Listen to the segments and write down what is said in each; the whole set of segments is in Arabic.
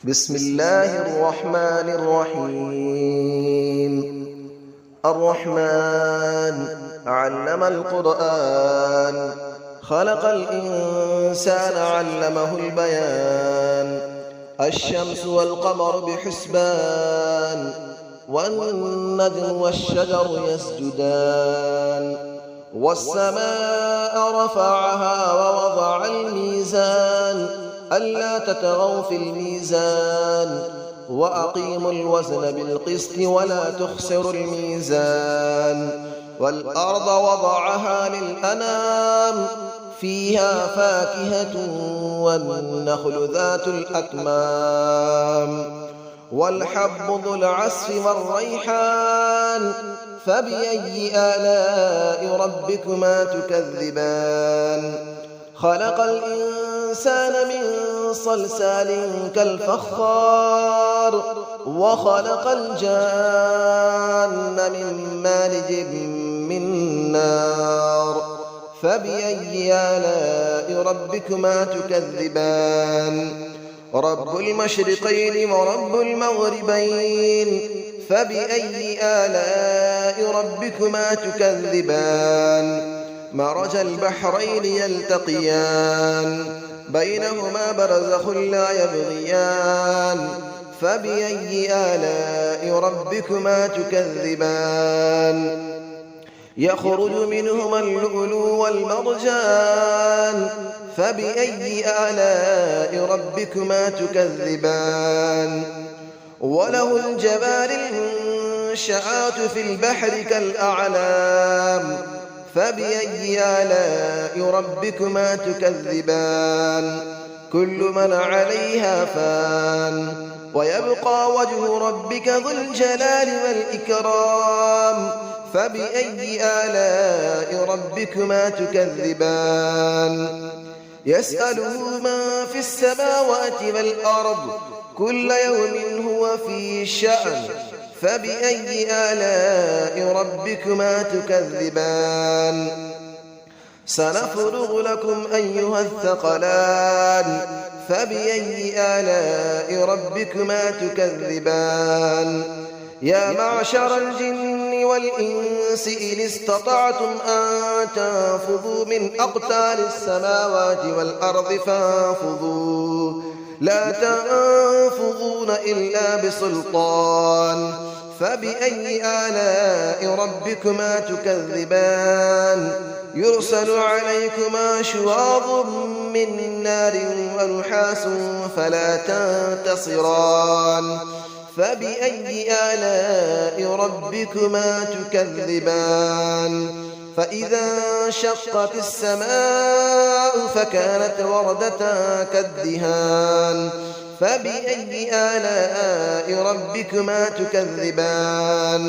بسم الله الرحمن الرحيم. الرحمن علم القرآن، خلق الإنسان علمه البيان. الشمس والقمر بحسبان، والنجم والشجر يسجدان. والسماء رفعها ووضع الميزان، ألا تطغوا في الميزان، وأقيموا الوزن بالقسط ولا تخسروا الميزان. والأرض وضعها للأنام، فيها فاكهة والنخل ذات الأكمام. والحب ذو العصف والريحان، فبأي آلاء ربكما تكذبان. خلق الإنسان من صلصال كالفخار، وخلق الجان من مارج من نار. فبأي آلاء ربكما تكذبان. رب المشرقين ورب المغربين، فبأي آلاء ربكما تكذبان. مرج البحرين يلتقيان، بينهما برزخ لا يبغيان. فبأي آلاء ربكما تكذبان. يخرج منهما اللؤلؤ والمرجان، فبأي آلاء ربكما تكذبان. وله الجوار المنشآت في البحر كالأعلام، فبأي آلاء ربكما تكذبان. كل من عليها فان، ويبقى وجه ربك ذو الجلال والإكرام. فبأي آلاء ربكما تكذبان. يسأله من في السماوات والأرض، كل يوم هو في شأن. فبأي آلاء ربكما تكذبان. سنفرغ لكم أيها الثقلان، فبأي آلاء ربكما تكذبان. يا معشر الجن والإنس إن استطعتم أن تنفذوا من أقطار السماوات والأرض فانفذوا، لا تنفذون إلا بسلطان. فبأي آلاء ربكما تكذبان. يرسل عليكما شواظ من نار ونحاس فلا تنتصران. فبأي آلاء ربكما تكذبان. فإذا انشقت السماء فكانت وردة كالدهان. فبأي آلاء ربكما تكذبان.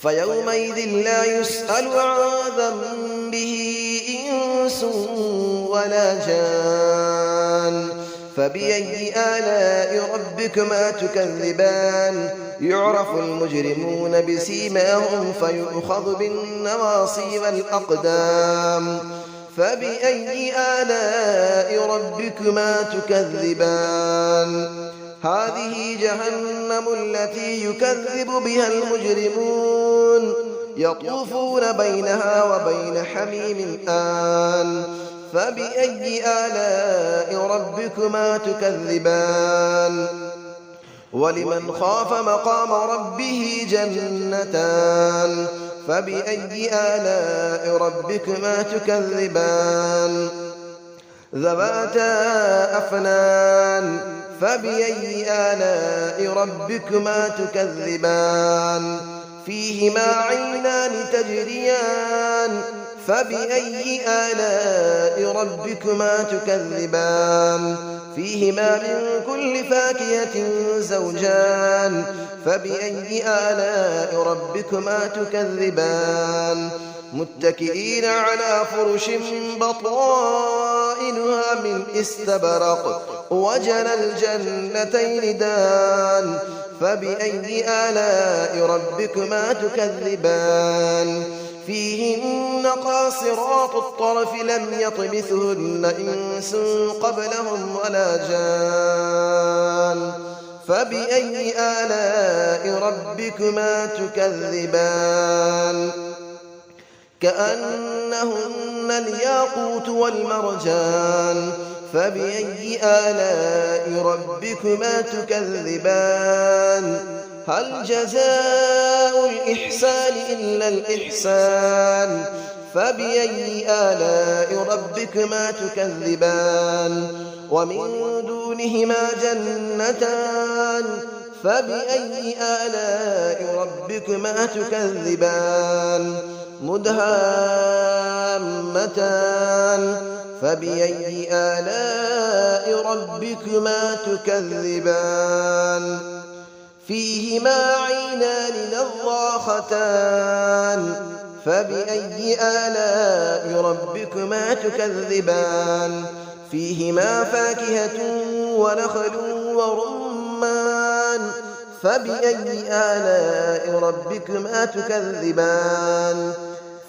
فيومئذ لا يسأل عن ذنبه إنس ولا جان. فبأي آلاء ربكما تكذبان. يعرف المجرمون بسيماهم فيؤخذ بالنواصي والأقدام. فبأي آلاء ربكما تكذبان. هذه جهنم التي يكذب بها المجرمون، يطوفون بينها وبين حميم آن. فبأي آلاء ربكما تكذبان. ولمن خاف مقام ربه جنتان. فبأي آلاء ربكما تكذبان. ذواتا أفنان. فبأي آلاء ربكما تكذبان. فيهما عينان تجريان. فبأي آلاء ربكما تكذبان. فيهما من كل فاكهة زوجان. فبأي آلاء ربكما تكذبان. متكئين على فرش بطائنها من استبرق، وجنى الجنتين دان. فبأي آلاء ربكما تكذبان. فيهن قاصرات الطرف لم يطمثهن إنس قبلهم ولا جان. فبأي آلاء ربكما تكذبان كأنهن الياقوت والمرجان فبأي آلاء ربكما تكذبان هل جزاء الإحسان إلا الإحسان فبأي آلاء ربكما تكذبان ومن دونهما جنتان فبأي آلاء ربكما تكذبان مدهامتان فبأي آلاء ربكما تكذبان فيهما عينان نضاختان فبأي آلاء ربكما تكذبان فيهما فاكهة ونخل ورمان فبأي آلاء ربكما تكذبان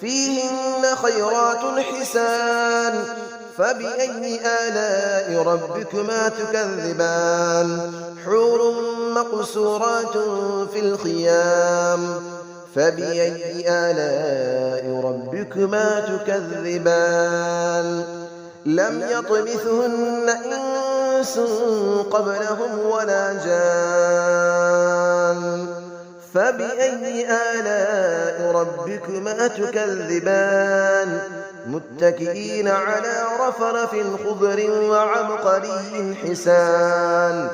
فيهن خيرات حسان فبأي آلاء ربكما تكذبان حور مقصورات في الخيام فبأي آلاء ربكما تكذبان لم يطمثهن إنس قبلهم ولا جان فبأي آلاء ربكما تكذبان متكئين على رفرف خضر وعبقري حسان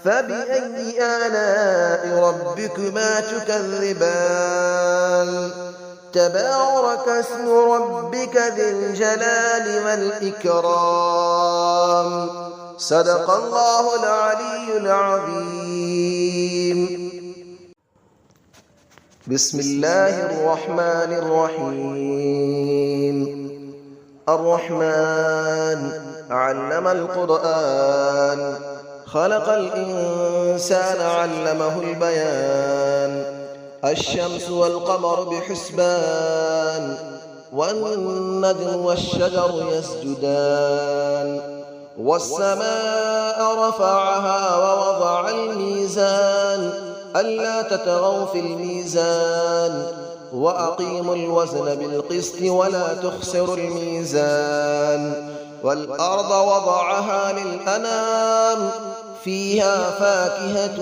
فبأي آلاء ربكما تكذبان تبارك اسم ربك ذي الجلال والإكرام صدق الله العلي العظيم بسم الله الرحمن الرحيم الرحمن علم القرآن خلق الإنسان علمه البيان الشمس والقمر بحسبان والنجم والشجر يسجدان والسماء رفعها ووضع الميزان ألا تطغوا في الميزان وأقيموا الوزن بالقسط ولا تخسروا الميزان والأرض وضعها للأنام فيها فاكهة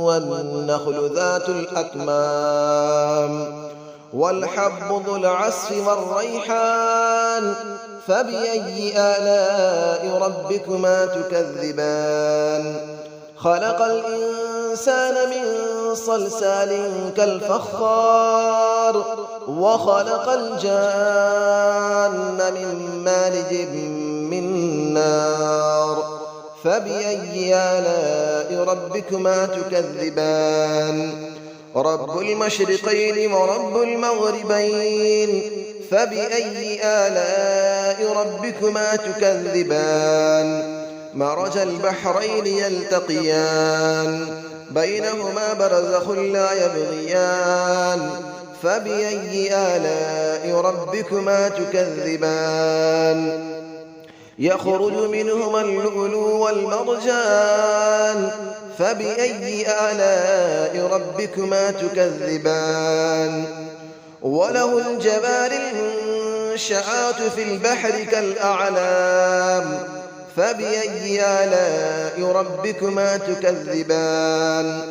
والنخل ذات الأكمام والحب ذو العصف والريحان فبأي آلاء ربكما تكذبان خلق الإنسان من صلصال كالفخار وخلق الجان من مارج من نار فبأي آلاء ربكما تكذبان رب المشرقين ورب المغربين فبأي آلاء ربكما تكذبان مرج البحرين يلتقيان بينهما برزخ لا يبغيان فبأي آلاء ربكما تكذبان يخرج منهما اللؤلؤ والمرجان فبأي آلاء ربكما تكذبان وله الجبال المنشآت في البحر كالأعلام فبأي آلاء ربكما تكذبان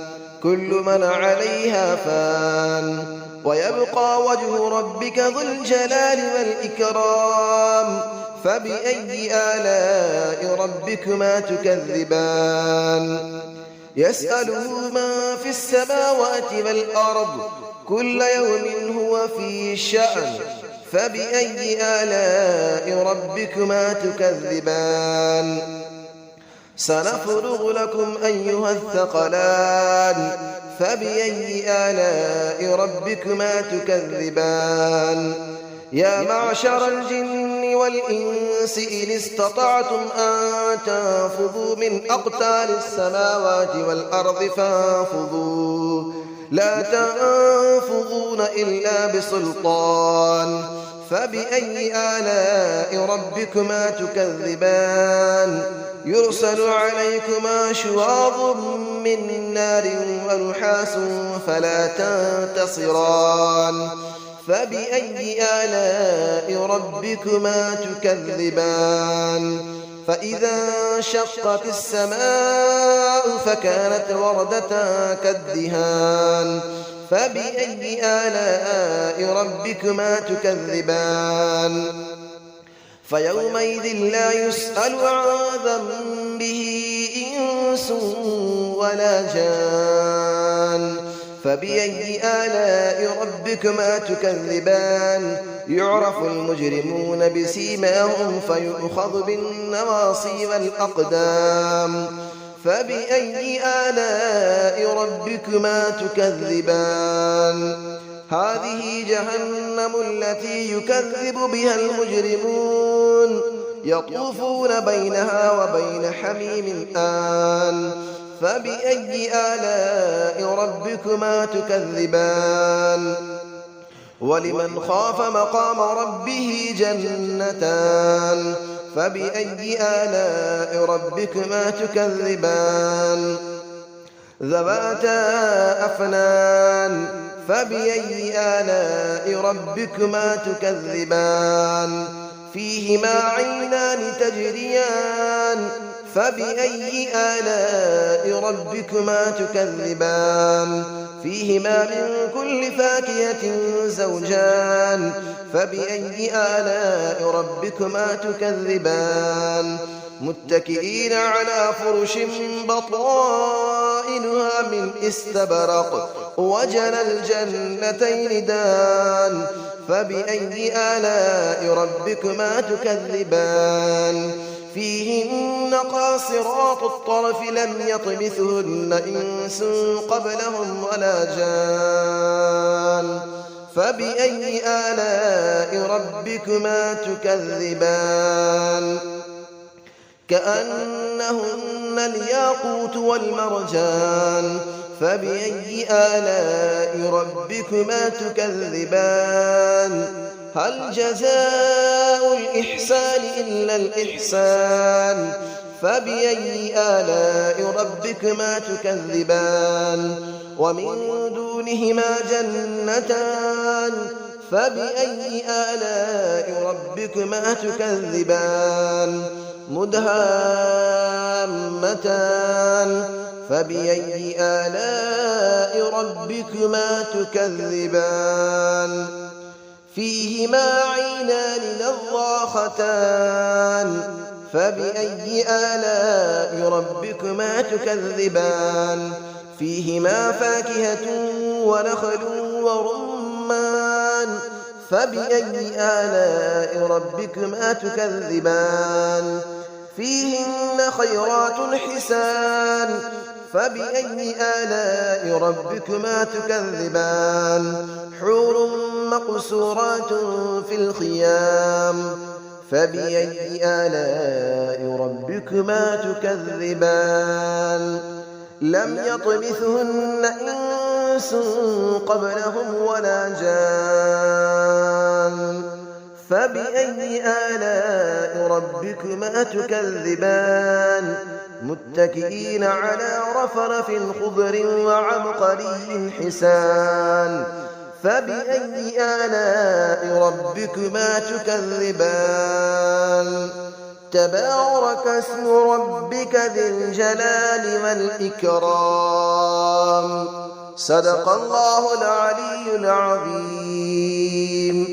كل من عليها فان ويبقى وجه ربك ذو الجلال والإكرام فبأي آلاء ربكما تكذبان يسأله من في السماوات والأرض كل يوم هو في شأن فبأي آلاء ربكما تكذبان سنفرغ لكم أيها الثقلان فبأي آلاء ربكما تكذبان يا معشر الجن والإنس إن استطعتم أن تنفذوا من أقطار السماوات والأرض فانفذوا لا تنفذون إلا بسلطان فبأي آلاء ربكما تكذبان يرسل عليكما شواظ من نار ونحاس فلا تنتصران فبأي آلاء ربكما تكذبان فإذا انشقت السماء فكانت وردة كالدهان فبأي آلاء ربكما تكذبان فيومئذ لا يسأل عن ذنبه إنس ولا جان فبأي آلاء ربكما تكذبان يعرف المجرمون بسيماهم فيؤخذ بالنواصي والأقدام فبأي آلاء ربكما تكذبان هذه جهنم التي يكذب بها المجرمون يطوفون بينها وبين حميم آن فبأي آلاء ربكما تكذبان ولمن خاف مقام ربه جنتان فبأي آلاء ربكما تكذبان ذواتا أفنان فبأي آلاء ربكما تكذبان فيهما عينان تجريان فبأي آلاء ربكما تكذبان فيهما من كل فاكهة زوجان فبأي آلاء ربكما تكذبان متكئين على فرش بطائنها من استبرق وجنى الجنتين دان فبأي آلاء ربكما تكذبان فيهن قاصرات الطرف لم يطمثهن إنس قبلهم ولا جان فبأي آلاء ربكما تكذبان كأنهن الياقوت والمرجان فبأي آلاء ربكما تكذبان هل جزاء الإحسان إلا الإحسان فبأي آلاء ربكما تكذبان ومن دونهما جنتان فبأي آلاء ربكما تكذبان مدهامتان فبأي آلاء ربكما تكذبان فيهما عينان نضاختان فبأي آلاء ربكما تكذبان فيهما فاكهة ونخل ورمان فبأي آلاء ربكما تكذبان فيهن خيرات حسان فبأي آلاء ربكما تكذبان حور مقصورات في الخيام فبأي آلاء ربكما تكذبان لم يطمثهن إنس قبلهم ولا جان فبأي آلاء ربكما تكذبان متكئين على رفرف خضر وعبقري حسان فبأي آلاء ربكما تكذبان تبارك اسم ربك ذي الجلال والإكرام صدق الله العلي العظيم.